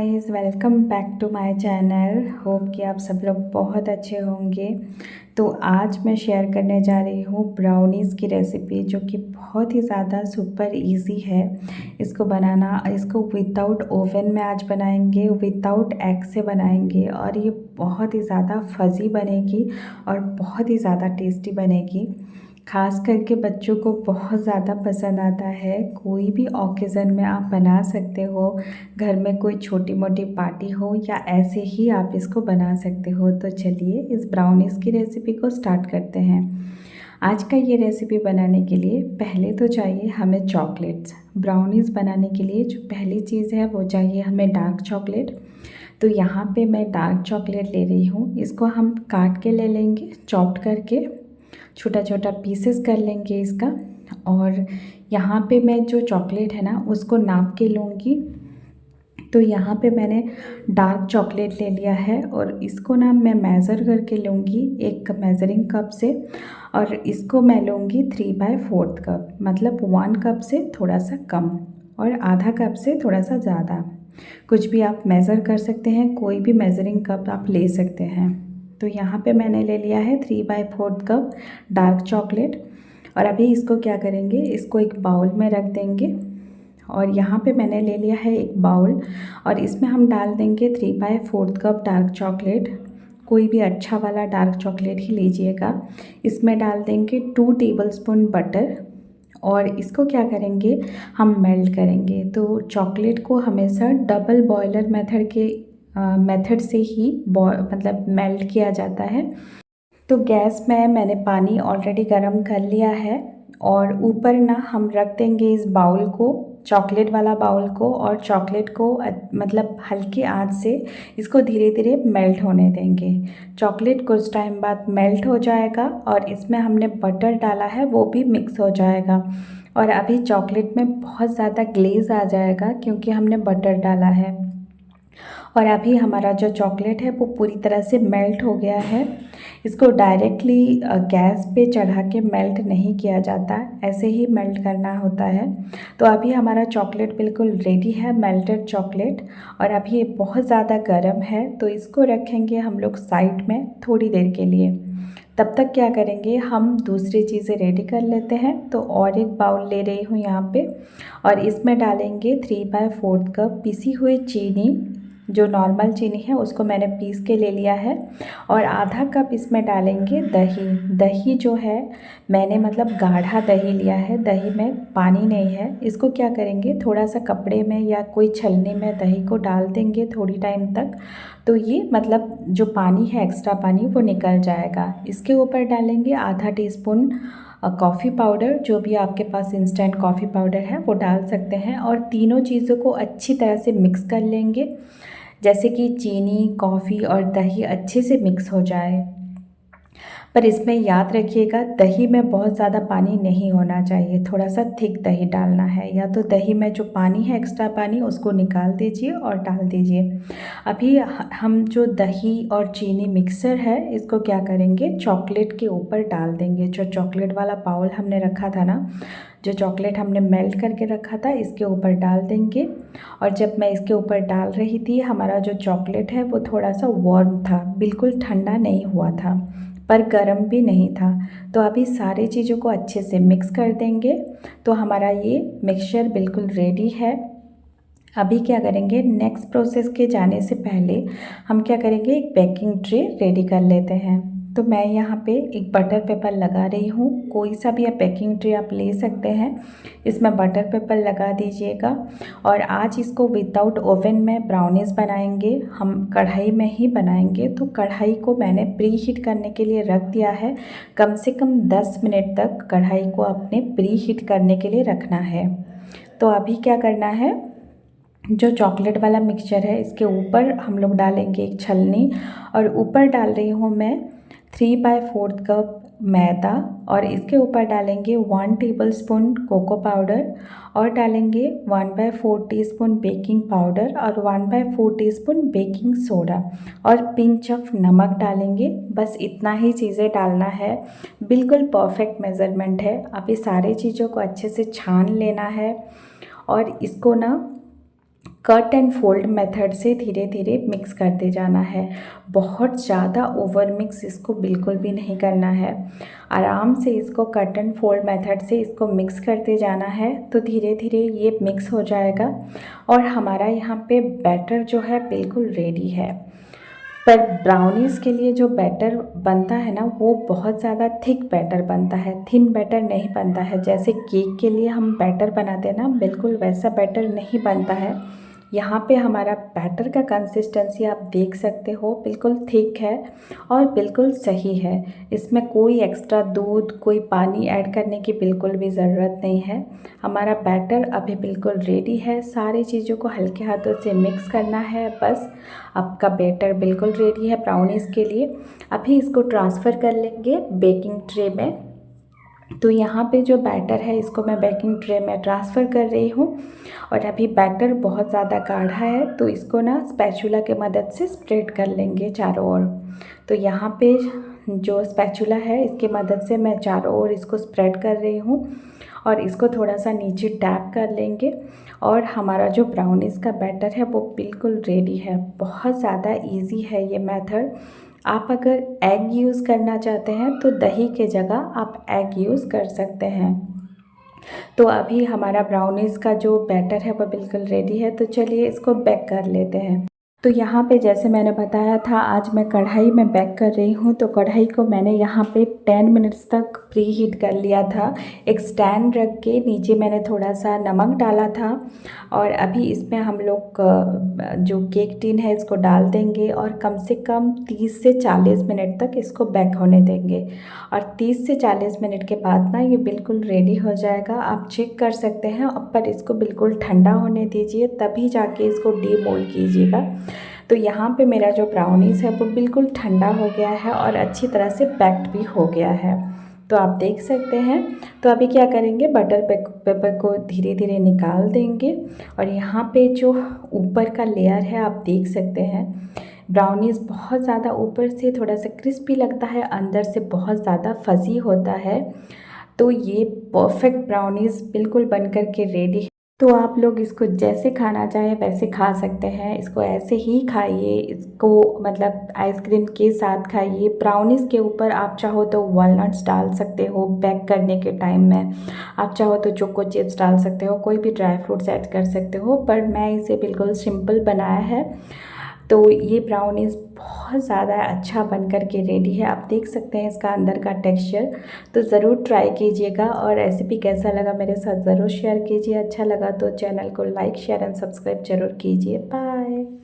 Guys, welcome back to my channel. Hope कि आप सब लोग बहुत अच्छे होंगे। तो आज मैं शेयर करने जा रही हूँ ब्राउनीज़ की रेसिपी, जो कि बहुत ही ज़्यादा सुपर इजी है इसको बनाना। इसको विदाउट ओवन में आज बनाएंगे, विदाउट एग से बनाएंगे और ये बहुत ही ज़्यादा फज़ी बनेगी और बहुत ही ज़्यादा टेस्टी बनेगी। ख़ास करके बच्चों को बहुत ज़्यादा पसंद आता है। कोई भी ओकेज़न में आप बना सकते हो, घर में कोई छोटी मोटी पार्टी हो या ऐसे ही आप इसको बना सकते हो। तो चलिए इस ब्राउनीज़ की रेसिपी को स्टार्ट करते हैं। आज का ये रेसिपी बनाने के लिए पहले तो चाहिए हमें चॉकलेट्स। ब्राउनीज़ बनाने के लिए जो पहली चीज़ है वो चाहिए हमें डार्क चॉकलेट। तो यहाँ पे मैं डार्क चॉकलेट ले रही हूँ। इसको हम काट के ले लेंगे, चॉप्ड करके छोटा छोटा पीसेस कर लेंगे इसका। और यहाँ पे मैं जो चॉकलेट है ना उसको नाप के लूँगी। तो यहाँ पे मैंने डार्क चॉकलेट ले लिया है और इसको ना मैं मेज़र करके लूँगी एक मेज़रिंग कप से। और इसको मैं लूँगी 3/4 कप, मतलब 1 कप से थोड़ा सा कम और आधा कप से थोड़ा सा ज़्यादा। कुछ भी आप मेज़र कर सकते हैं, कोई भी मेज़रिंग कप आप ले सकते हैं। तो यहाँ पे मैंने ले लिया है 3/4 कप डार्क चॉकलेट। और अभी इसको क्या करेंगे, इसको एक बाउल में रख देंगे। और यहाँ पे मैंने ले लिया है एक बाउल और इसमें हम डाल देंगे 3/4 कप डार्क चॉकलेट। कोई भी अच्छा वाला डार्क चॉकलेट ही लीजिएगा। इसमें डाल देंगे 2 टेबलस्पून बटर और इसको क्या करेंगे, हम मेल्ट करेंगे। तो चॉकलेट को हमेशा डबल बॉयलर मेथड से ही मतलब मेल्ट किया जाता है। तो गैस में मैंने पानी ऑलरेडी गर्म कर लिया है और ऊपर ना हम रख देंगे इस बाउल को, चॉकलेट वाला बाउल को, और चॉकलेट को मतलब हल्की आंच से इसको धीरे धीरे मेल्ट होने देंगे। चॉकलेट कुछ टाइम बाद मेल्ट हो जाएगा और इसमें हमने बटर डाला है वो भी मिक्स हो जाएगा। और अभी चॉकलेट में बहुत ज़्यादा ग्लेज आ जाएगा क्योंकि हमने बटर डाला है। और अभी हमारा जो चॉकलेट है वो पूरी तरह से मेल्ट हो गया है। इसको डायरेक्टली गैस पे चढ़ा के मेल्ट नहीं किया जाता, ऐसे ही मेल्ट करना होता है। तो अभी हमारा चॉकलेट बिल्कुल रेडी है, मेल्टेड चॉकलेट। और अभी ये बहुत ज़्यादा गर्म है तो इसको रखेंगे हम लोग साइड में थोड़ी देर के लिए। तब तक क्या करेंगे, हम दूसरी चीज़ें रेडी कर लेते हैं। तो और एक बाउल ले रही हूँ यहाँ पे और इसमें डालेंगे 3/4 कप पिसी हुई चीनी। जो नॉर्मल चीनी है उसको मैंने पीस के ले लिया है। और आधा कप इसमें डालेंगे दही। दही जो है मैंने मतलब गाढ़ा दही लिया है, दही में पानी नहीं है। इसको क्या करेंगे, थोड़ा सा कपड़े में या कोई छलनी में दही को डाल देंगे थोड़ी टाइम तक। तो ये मतलब जो पानी है, एक्स्ट्रा पानी, वो निकल जाएगा। इसके ऊपर डालेंगे आधा टीस्पून कॉफ़ी पाउडर, जो भी आपके पास इंस्टेंट कॉफ़ी पाउडर है वो डाल सकते हैं। और तीनों चीज़ों को अच्छी तरह से मिक्स कर लेंगे, जैसे कि चीनी, कॉफ़ी और दही अच्छे से मिक्स हो जाए। पर इसमें याद रखिएगा, दही में बहुत ज़्यादा पानी नहीं होना चाहिए, थोड़ा सा थिक दही डालना है। या तो दही में जो पानी है, एक्स्ट्रा पानी, उसको निकाल दीजिए और डाल दीजिए। अभी हम जो दही और चीनी मिक्सर है इसको क्या करेंगे, चॉकलेट के ऊपर डाल देंगे। जो चॉकलेट वाला बाउल हमने रखा था ना, जो चॉकलेट हमने मेल्ट करके रखा था, इसके ऊपर डाल देंगे। और जब मैं इसके ऊपर डाल रही थी, हमारा जो चॉकलेट है वो थोड़ा सा वार्म था, बिल्कुल ठंडा नहीं हुआ था पर गर्म भी नहीं था। तो अभी सारी चीज़ों को अच्छे से मिक्स कर देंगे। तो हमारा ये मिक्सचर बिल्कुल रेडी है। अभी क्या करेंगे, नेक्स्ट प्रोसेस के जाने से पहले हम क्या करेंगे, एक बेकिंग ट्रे रेडी कर लेते हैं। तो मैं यहाँ पे एक बटर पेपर लगा रही हूँ। कोई सा भी आप बेकिंग ट्रे आप ले सकते हैं। इसमें बटर पेपर लगा दीजिएगा। और आज इसको विदाउट ओवन में ब्राउनीज़ बनाएंगे, हम कढ़ाई में ही बनाएंगे। तो कढ़ाई को मैंने प्री हीट करने के लिए रख दिया है। कम से कम 10 मिनट तक कढ़ाई को अपने प्री हीट करने के लिए रखना है। तो अभी क्या करना है, जो चॉकलेट वाला मिक्सचर है इसके ऊपर हम लोग डालेंगे एक छलनी। और ऊपर डाल रही हूँ मैं 3/4 कप मैदा। और इसके ऊपर डालेंगे 1 टेबलस्पून कोको पाउडर और डालेंगे 1/4 टीस्पून बेकिंग पाउडर और 1/4 टीस्पून बेकिंग सोडा और पिंच ऑफ नमक डालेंगे। बस इतना ही चीज़ें डालना है, बिल्कुल परफेक्ट मेज़रमेंट है। अभी सारी चीज़ों को अच्छे से छान लेना है और इसको ना कट एंड फोल्ड मेथड से धीरे धीरे मिक्स करते जाना है। बहुत ज़्यादा ओवर मिक्स इसको बिल्कुल भी नहीं करना है। आराम से इसको कट एंड फोल्ड मेथड से इसको मिक्स करते जाना है, तो धीरे धीरे ये मिक्स हो जाएगा और हमारा यहाँ पे बैटर जो है बिल्कुल रेडी है। पर ब्राउनीज़ के लिए जो बैटर बनता है ना, वो बहुत ज़्यादा थिक बैटर बनता है, थिन बैटर नहीं बनता है। जैसे केक के लिए हम बैटर बनाते हैं ना, बिल्कुल वैसा बैटर नहीं बनता है। यहाँ पे हमारा बैटर का कंसिस्टेंसी आप देख सकते हो, बिल्कुल थिक है और बिल्कुल सही है। इसमें कोई एक्स्ट्रा दूध, कोई पानी ऐड करने की बिल्कुल भी ज़रूरत नहीं है। हमारा बैटर अभी बिल्कुल रेडी है। सारी चीज़ों को हल्के हाथों से मिक्स करना है, बस आपका बैटर बिल्कुल रेडी है ब्राउनीज़ के लिए। अभी इसको ट्रांसफ़र कर लेंगे बेकिंग ट्रे में। तो यहाँ पे जो बैटर है इसको मैं बेकिंग ट्रे में ट्रांसफ़र कर रही हूँ। और अभी बैटर बहुत ज़्यादा गाढ़ा है, तो इसको ना स्पैचुला के मदद से स्प्रेड कर लेंगे चारों ओर। तो यहाँ पे जो स्पैचुला है इसकी मदद से मैं चारों ओर इसको स्प्रेड कर रही हूँ और इसको थोड़ा सा नीचे टैप कर लेंगे। और हमारा जो ब्राउनीज़ का बैटर है वो बिल्कुल रेडी है। बहुत ज़्यादा इजी है ये मेथड। आप अगर एग यूज़ करना चाहते हैं तो दही के जगह आप एग यूज़ कर सकते हैं। तो अभी हमारा ब्राउनीज़ का जो बैटर है वो बिल्कुल रेडी है। तो चलिए इसको बेक कर लेते हैं। तो यहाँ पे जैसे मैंने बताया था, आज मैं कढ़ाई में बेक कर रही हूँ। तो कढ़ाई को मैंने यहाँ पे 10 मिनट्स तक प्री हीट कर लिया था। एक स्टैंड रख के नीचे मैंने थोड़ा सा नमक डाला था और अभी इसमें हम लोग जो केक टिन है इसको डाल देंगे और कम से कम 30 से 40 मिनट तक इसको बेक होने देंगे। और 30 से 40 मिनट के बाद ना ये बिल्कुल रेडी हो जाएगा। आप चेक कर सकते हैं, पर इसको बिल्कुल ठंडा होने दीजिए, तभी जाके इसको डीमोल्ड कीजिएगा। तो यहाँ पे मेरा जो ब्राउनीज़ है वो बिल्कुल ठंडा हो गया है और अच्छी तरह से पैक्ड भी हो गया है, तो आप देख सकते हैं। तो अभी क्या करेंगे, बटर पेपर को धीरे धीरे निकाल देंगे और यहाँ पे जो ऊपर का लेयर है आप देख सकते हैं, ब्राउनीज़ बहुत ज़्यादा ऊपर से थोड़ा सा क्रिस्पी लगता है, अंदर से बहुत ज़्यादा फज़ी होता है। तो ये परफेक्ट ब्राउनीज़ बिल्कुल बनकर के रेडी है। तो आप लोग इसको जैसे खाना चाहें वैसे खा सकते हैं। इसको ऐसे ही खाइए, इसको मतलब आइसक्रीम के साथ खाइए। ब्राउनीज़ के ऊपर आप चाहो तो वॉलनट्स डाल सकते हो बेक करने के टाइम में, आप चाहो तो चोको चिप्स डाल सकते हो, कोई भी ड्राई फ्रूट्स ऐड कर सकते हो। पर मैं इसे बिल्कुल सिंपल बनाया है। तो ये ब्राउनीज़ बहुत ज़्यादा अच्छा बन कर के रेडी है। आप देख सकते हैं इसका अंदर का टेक्सचर। तो ज़रूर ट्राई कीजिएगा और रेसिपी कैसा लगा मेरे साथ ज़रूर शेयर कीजिए। अच्छा लगा तो चैनल को लाइक, शेयर एंड सब्सक्राइब ज़रूर कीजिए। बाय।